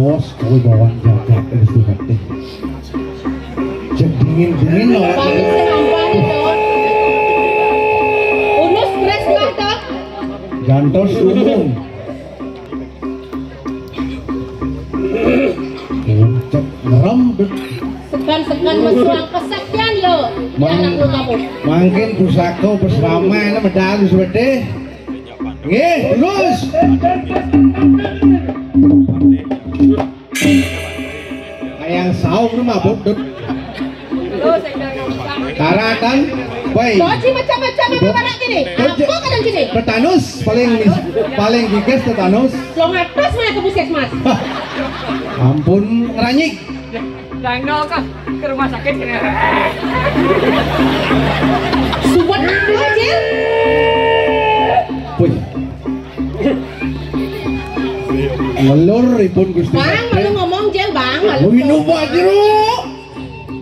awas kowe bawaan jagat terus dibati. Cek dingin loh. Unus stres ganteng. Gantos umum. Cek merem. Sekan mesuang kesaktian yo. Anak lu kamu. Mungkin pusako bersama ini medal sebede. Nggih, terus. Kayak saung lu mabuk dut. Karatan, baik. Doji macam-macam apa barak gini? Apa kadang gini? Tetanus paling gigas tetanus. Lo ngatas mana ke puskesmas? Ampun ngeranyik. Dangno kah ke rumah sakit kena. Subuat aja. Wih. Ngelur ribun Gusti. Bang, malu ngomong jel bang, malu. Minum bajro.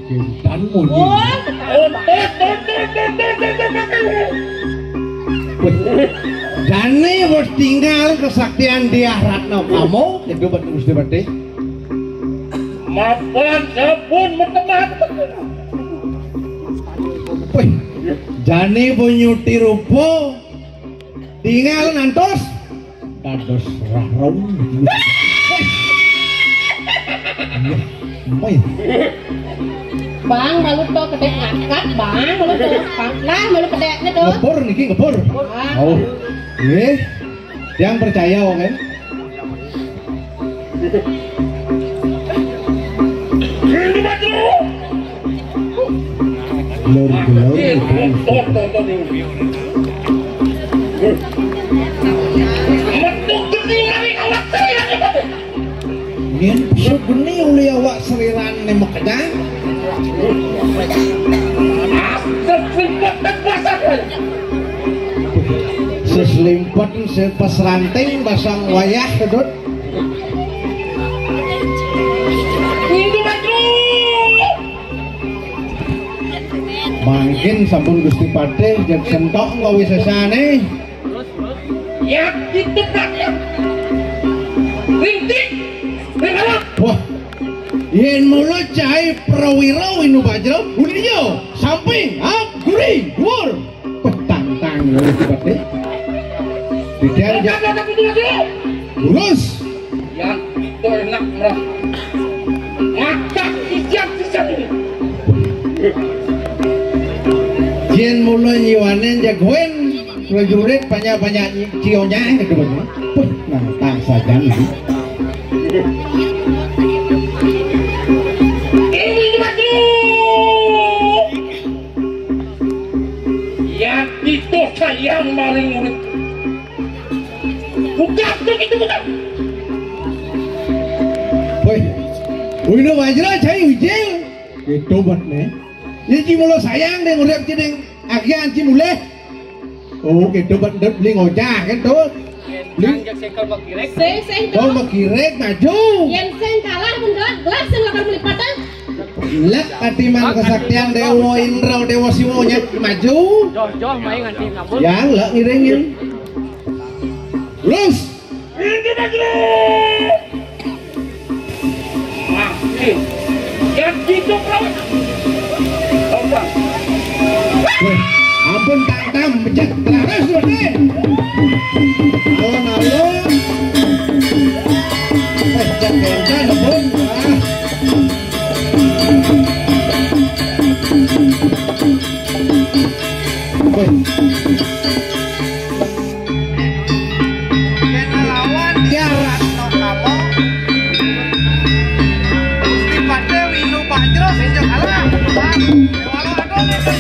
Kintan munyi. Dani bos tinggal kesaktian dia Ratna kamu itu betul Gusti Bade. Maafkan sabun metemat. Wih, Jani punyuti rupo tinggal nantos dados rahrom. Bang, malu to kedek ngangkat, bang, malu to. Lah, malu kedeknya tuh. Ngebor niki ngebor. Oh, nggih. Yang percaya oke. Yen bisa geni uli awak seriran nemek aja. Seselimpet sepas ranting pasang wayah kedut. Mungkin sampun Gusti Pade jeung sentok gawe sesane. Ya gitu Pak. Rintik. Wah. Yen mula cai prawira winu bajro, uniyo samping, up, guri, dhuwur. Petang-tang Gusti Pade. Tidak ada lurus. Ya itu enak merah. Mata ijak-ijak ini. Yen mula nyiwanen jagoen prajurit banyak-banyak cionya gitu Pak. Nah, tak saja ini. Ini maju. Ya itu sayang maring murid. Bukan itu bukan. Woi, wino wajra cai wijil. Gitu batne. Ini mula sayang deh urip ceneng agian cimuleh. Oh, gitu bat ndep beli ngojah kan tuh. Yang sekal makirek. Seng Oh, tuh. makirek maju. Yang seng kalah mendarat gelas seng lakar melipatan. Lek katiman kesaktian Dewa Indra Dewa Siwonya maju. Joh main nganti ngabul. Yang lek ngiringin. Lus. Ini maju. Ya gitu kau. Weh, ampun tangtam pecah terus deh. Alon-alon. Pecah kencan ampun. Weh. Kena lawan dia Ratno kamu. Gusti Pade winu bajro senjak kalah. Walau aduh ini kan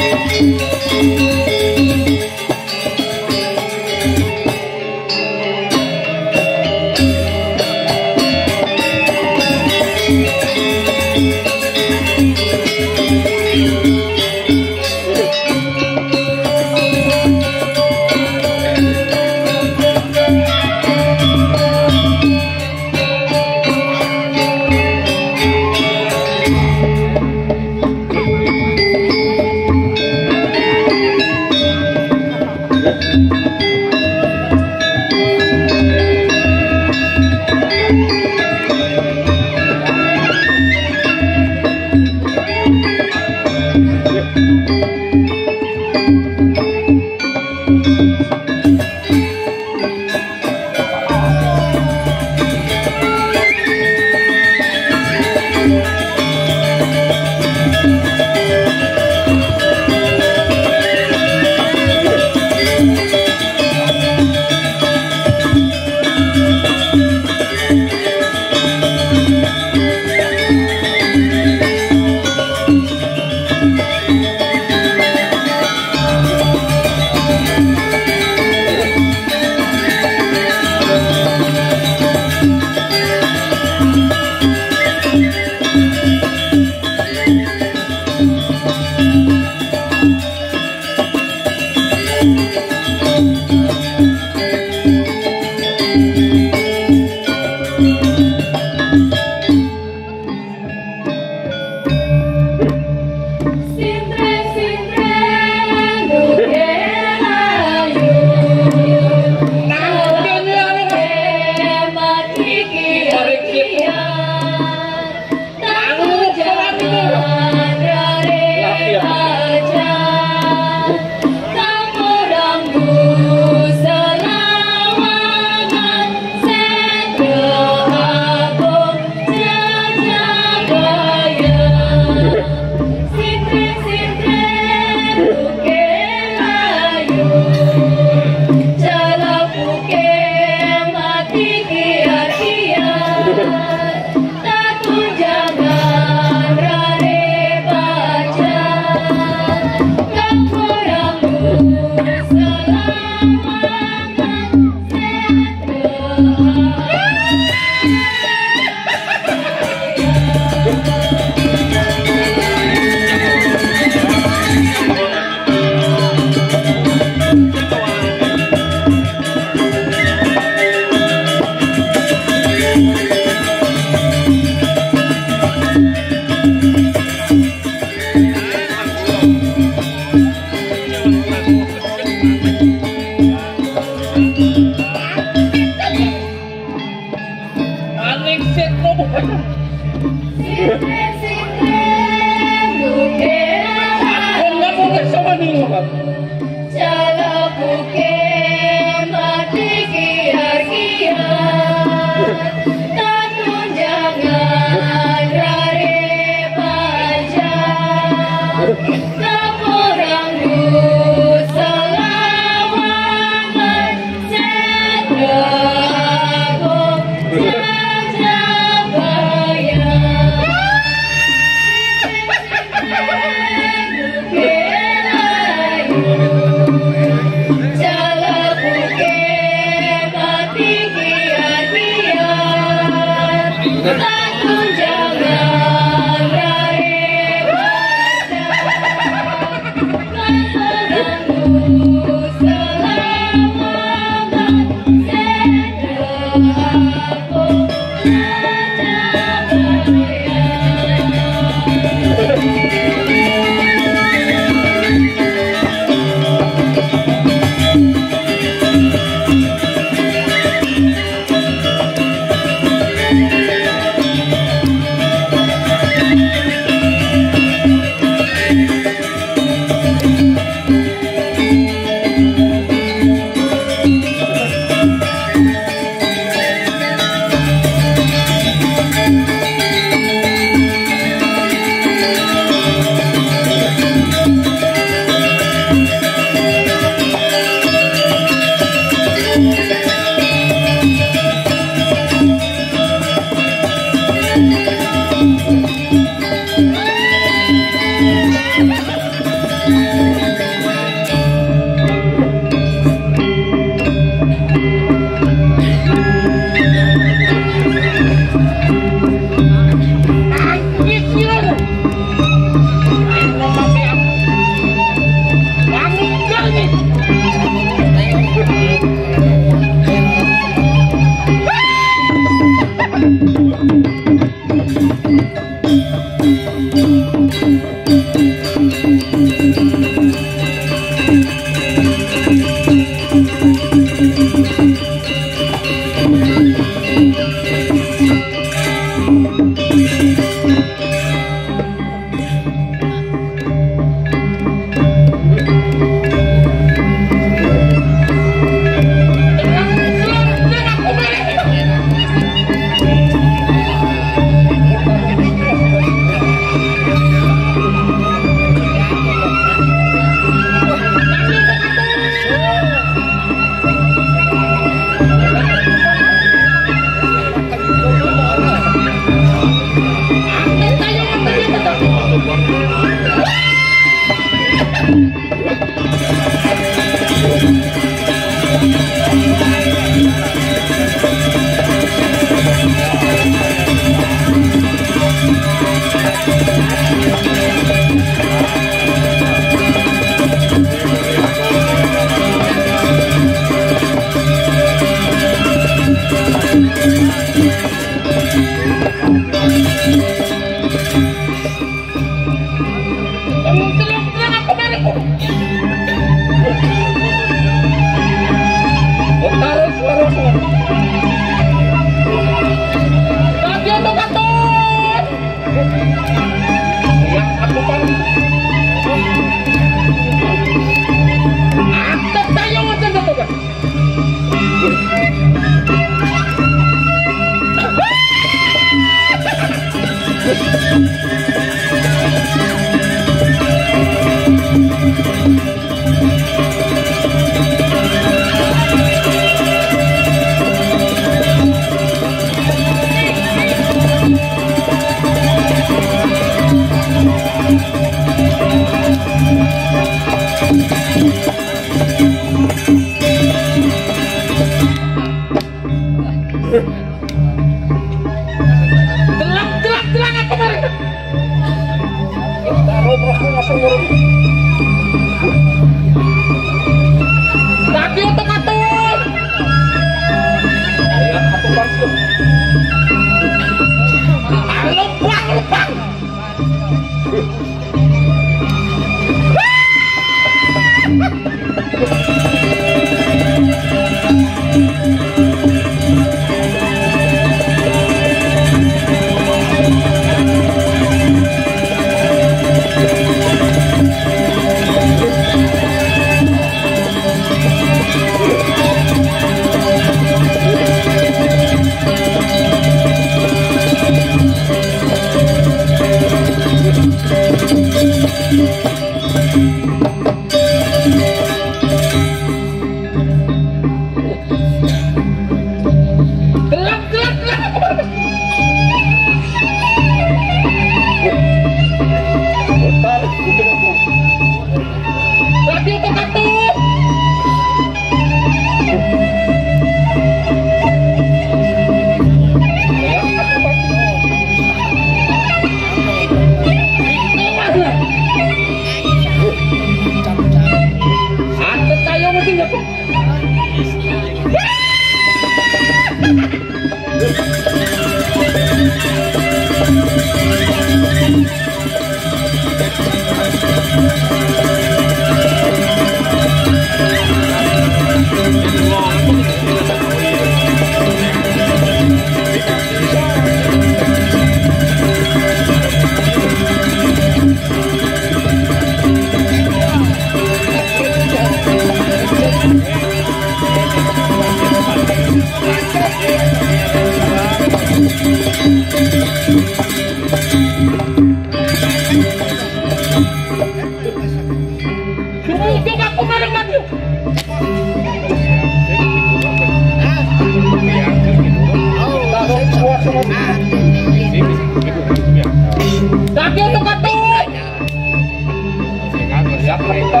mereka.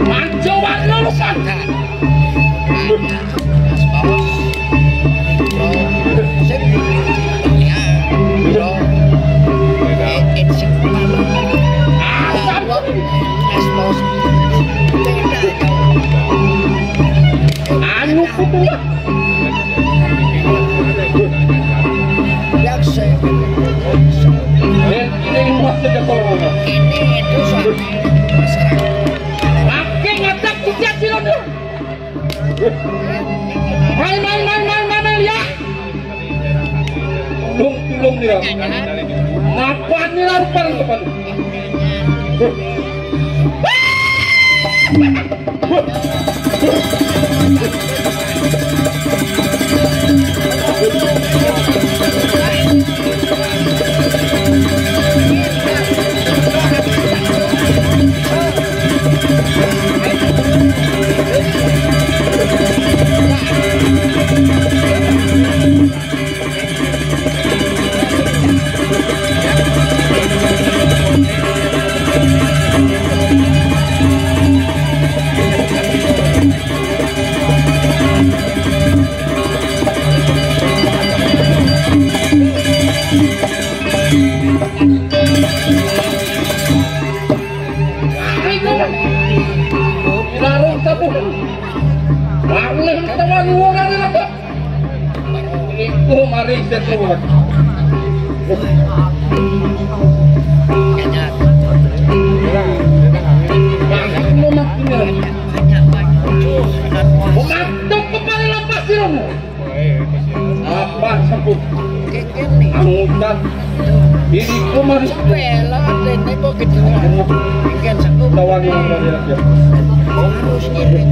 Manjo lulusan. Anu kubuat. Ini maksudnya kalau Ini itu suami masyarakat. makin ngatak sejak Cilondor. Main ya. Tulung dia. Ngapa nih larupan depan? Itu mari sesuatu. Mengantuk kepala lepas silamu. Apa semput? Angutan. Diriku mari. Bela ini bukit juga. Ikan sanggup. Tawan yang ada. Harus ngirim.